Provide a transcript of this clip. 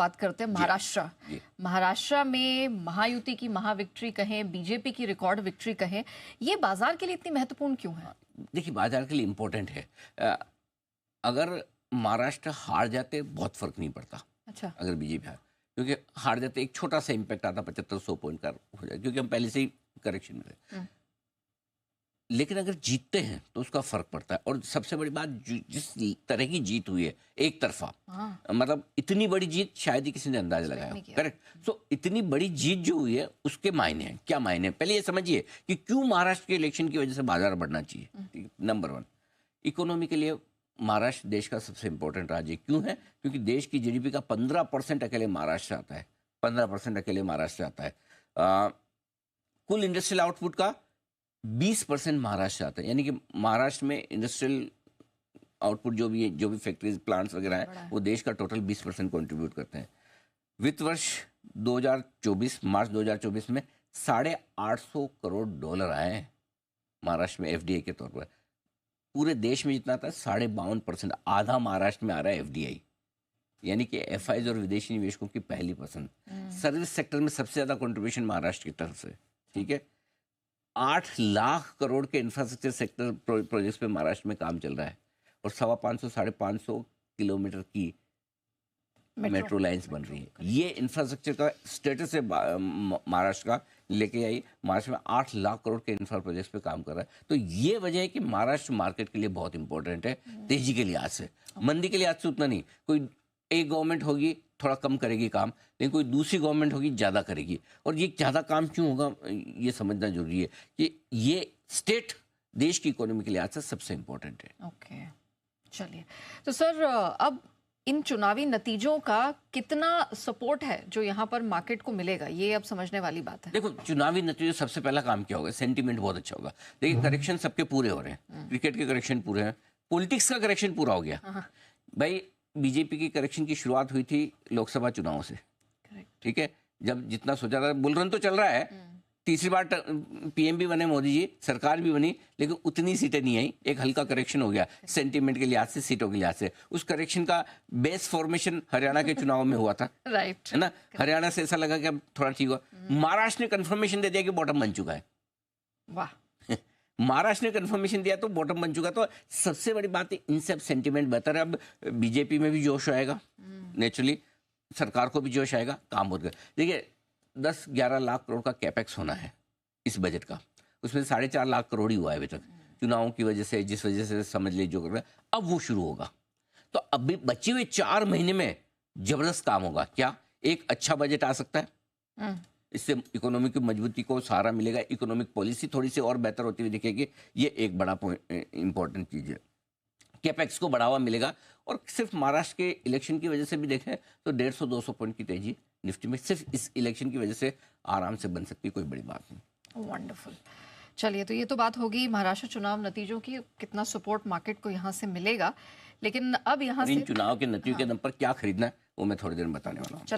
बात करते हैं महाराष्ट्र। महाराष्ट्र में महायुति की महाविक्ट्री कहें, बीजेपी की रिकॉर्ड विक्ट्री कहें, ये बाजार के लिए इतनी महत्वपूर्ण क्यों है? देखिए, बाजार के लिए इम्पोर्टेंट है। अगर महाराष्ट्र हार जाते बहुत फर्क नहीं पड़ता। अच्छा। अगर बीजेपी हार, क्योंकि हार जाते एक छोटा सा इम्पैक्ट आता, 75-100 पॉइंट का हो जाए, क्योंकि हम पहले से ही करेक्शन में थे। लेकिन अगर जीतते हैं तो उसका फर्क पड़ता है। और सबसे बड़ी बात, जिस तरह की जीत हुई है एक तरफा, मतलब इतनी बड़ी जीत शायद ही किसी ने अंदाजा लगाया। करेक्ट। सो इतनी बड़ी जीत जो हुई है उसके मायने हैं। क्या मायने हैं? पहले ये समझिए कि क्यों महाराष्ट्र के इलेक्शन की वजह से बाजार बढ़ना चाहिए। नंबर 1, इकोनॉमी के लिए महाराष्ट्र देश का सबसे इंपॉर्टेंट राज्य क्यों है? क्योंकि देश की जीडीपी का 15% अकेले महाराष्ट्र आता है। 15% अकेले महाराष्ट्र आता है। कुल इंडस्ट्रियल आउटपुट का 20% महाराष्ट्र आता है। यानी कि महाराष्ट्र में इंडस्ट्रियल आउटपुट जो भी फैक्ट्रीज, प्लांट्स वगैरह हैं, वो देश का टोटल 20% कंट्रीब्यूट करते हैं। वित्त वर्ष 2024, मार्च 2024 में $850 करोड़ आए हैं महाराष्ट्र में एफडीआई के तौर पर। पूरे देश में जितना था 52%, आधा महाराष्ट्र में आ रहा है एफडीआई, यानी कि एफआईज और विदेशी निवेशकों की पहली पसंद। सर्विस सेक्टर में सबसे ज्यादा कंट्रीब्यूशन महाराष्ट्र की तरफ से। ठीक है, 8 लाख करोड़ के इंफ्रास्ट्रक्चर सेक्टर प्रोजेक्ट्स पे महाराष्ट्र में काम चल रहा है, और 550-550 किलोमीटर की मेट्रो लाइंस बन रही है। ये इंफ्रास्ट्रक्चर का स्टेटस है महाराष्ट्र का, लेके आई महाराष्ट्र में 8 लाख करोड़ के इंफ्रा प्रोजेक्ट्स पे काम कर रहा है। तो ये वजह है कि महाराष्ट्र मार्केट के लिए बहुत इंपॉर्टेंट है, तेजी के लिहाज से। मंदी के लिहाज से उतना नहीं। कोई एक गवर्नमेंट होगी थोड़ा कम करेगी काम, लेकिन कोई दूसरी गवर्नमेंट होगी ज़्यादा करेगी। और ये ज़्यादा काम क्यों होगा, ये समझना जरूरी है कि ये स्टेट देश की इकोनॉमी के लिहाज से सबसे इंपॉर्टेंट है। ओके, चलिए। तो सर, अब इन चुनावी नतीजों का कितना सपोर्ट है जो यहाँ पर मार्केट को मिलेगा, ये अब समझने वाली बात है। देखो, चुनावी नतीजों सबसे पहला काम क्या होगा? सेंटीमेंट बहुत अच्छा होगा। देखिए, करेक्शन सबके पूरे हो रहे हैं। क्रिकेट के करेक्शन पूरे हैं, पॉलिटिक्स का करेक्शन पूरा हो गया। भाई, बीजेपी की करेक्शन की शुरुआत हुई थी लोकसभा चुनाव से। ठीक है, जब जितना सोचा था, बुल रन तो चल रहा है। तीसरी बार पीएम भी बने मोदी जी, सरकार भी बनी, लेकिन उतनी सीटें नहीं आई। एक हल्का करेक्शन हो गया सेंटीमेंट के लिहाज से, सीटों के लिहाज से। उस करेक्शन का बेस फॉर्मेशन हरियाणा के चुनाव में हुआ था। राइट, है ना? हरियाणा से ऐसा लगा कि अब थोड़ा ठीक हुआ। महाराष्ट्र ने कंफर्मेशन दे दिया कि बॉटम बन चुका है। वाह। महाराष्ट्र ने कंफर्मेशन दिया तो बॉटम बन चुका। तो सबसे बड़ी बात है, इनसे अब सेंटीमेंट बेहतर है। अब बीजेपी में भी जोश आएगा, नेचुरली सरकार को भी जोश आएगा, काम हो गया। देखिए, 10-11 लाख करोड़ का कैपेक्स होना है इस बजट का, उसमें 4.5 लाख करोड़ ही हुआ है अभी तक, चुनावों की वजह से, जिस वजह से समझ लीजिए जो कर रहा है। अब वो शुरू होगा, तो अभी बचे हुए 4 महीने में जबरदस्त काम होगा। क्या एक अच्छा बजट आ सकता है? इससे इकोनॉमिक की मजबूती को सहारा मिलेगा, इकोनॉमिक पॉलिसी थोड़ी सी और बेहतर होती हुई दिखेगी। ये एक बड़ा इंपॉर्टेंट चीज़ है। कैपेक्स को बढ़ावा मिलेगा, और सिर्फ महाराष्ट्र के इलेक्शन की वजह से भी देखें तो 150-200 पॉइंट की तेजी निफ्टी में सिर्फ इस इलेक्शन की वजह से आराम से बन सकती है, कोई बड़ी बात नहीं। वंडरफुल। चलिए, तो ये तो बात होगी महाराष्ट्र चुनाव नतीजों की, कितना सपोर्ट मार्केट को यहाँ से मिलेगा। लेकिन अब यहाँ से इन चुनाव के नतीजों के दम पर क्या खरीदना है वो मैं थोड़ी देर में बताने वाला हूँ।